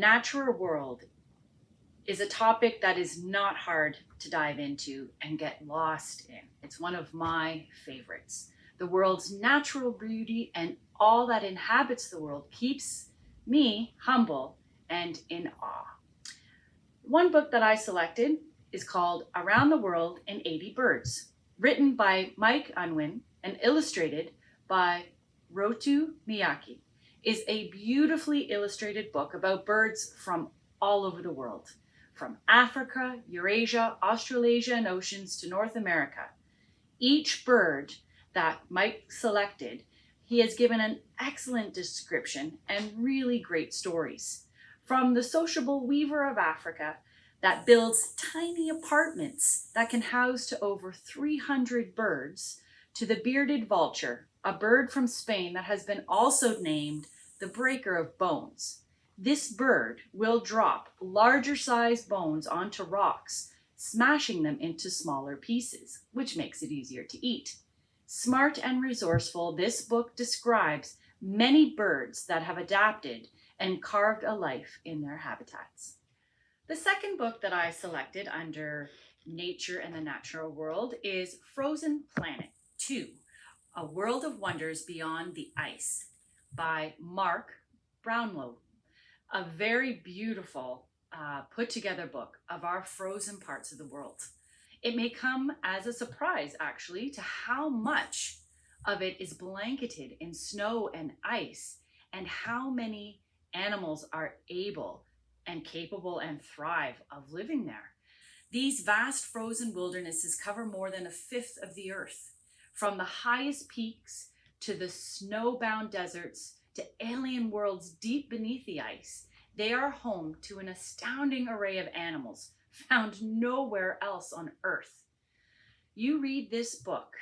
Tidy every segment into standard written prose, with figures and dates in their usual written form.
natural world is a topic that is not hard to dive into and get lost in. It's one of my favorites. The world's natural beauty and all that inhabits the world keeps me humble and in awe. One book that I selected is called Around the World in 80 Birds, written by Mike Unwin and illustrated by Rotu Miyake. Is a beautifully illustrated book about birds from all over the world, from Africa, Eurasia, Australasia, and oceans to North America. Each bird that Mike selected, he has given an excellent description and really great stories. From the sociable weaver of Africa that builds tiny apartments that can house to over 300 birds, to the bearded vulture, a bird from Spain that has been also named the breaker of bones. This bird will drop larger sized bones onto rocks, smashing them into smaller pieces, which makes it easier to eat. Smart and resourceful, this book describes many birds that have adapted and carved a life in their habitats. The second book that I selected under Nature and the Natural World is Frozen Planet 2, A World of Wonders Beyond the Ice by Mark Brownlow. A very beautiful put together book of our frozen parts of the world. It may come as a surprise actually to how much of it is blanketed in snow and ice and how many animals are able and capable and thrive of living there. These vast frozen wildernesses cover more than a fifth of the earth. From the highest peaks to the snowbound deserts to alien worlds deep beneath the ice, they are home to an astounding array of animals found nowhere else on Earth. You read this book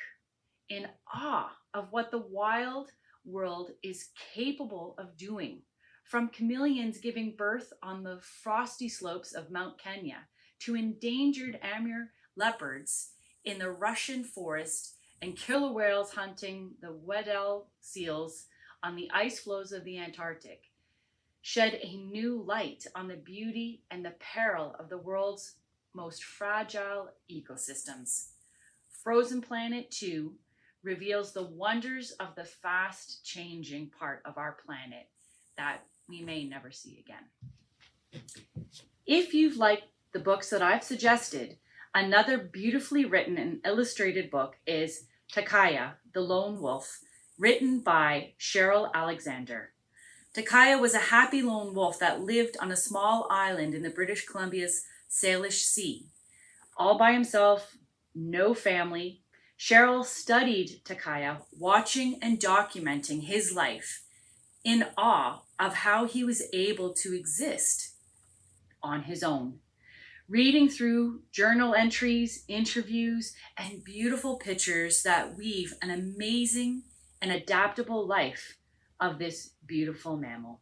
in awe of what the wild world is capable of doing, from chameleons giving birth on the frosty slopes of Mount Kenya to endangered Amur leopards in the Russian forest and killer whales hunting the Weddell seals on the ice floes of the Antarctic, shed a new light on the beauty and the peril of the world's most fragile ecosystems. Frozen Planet 2 reveals the wonders of the fast changing part of our planet that we may never see again. If you've liked the books that I've suggested, another beautifully written and illustrated book is Takaya, the Lone Wolf, written by Cheryl Alexander. Takaya was a happy lone wolf that lived on a small island in the British Columbia's Salish Sea. All by himself, no family, Cheryl studied Takaya, watching and documenting his life in awe of how he was able to exist on his own. Reading through journal entries, interviews, and beautiful pictures that weave an amazing and adaptable life of this beautiful mammal.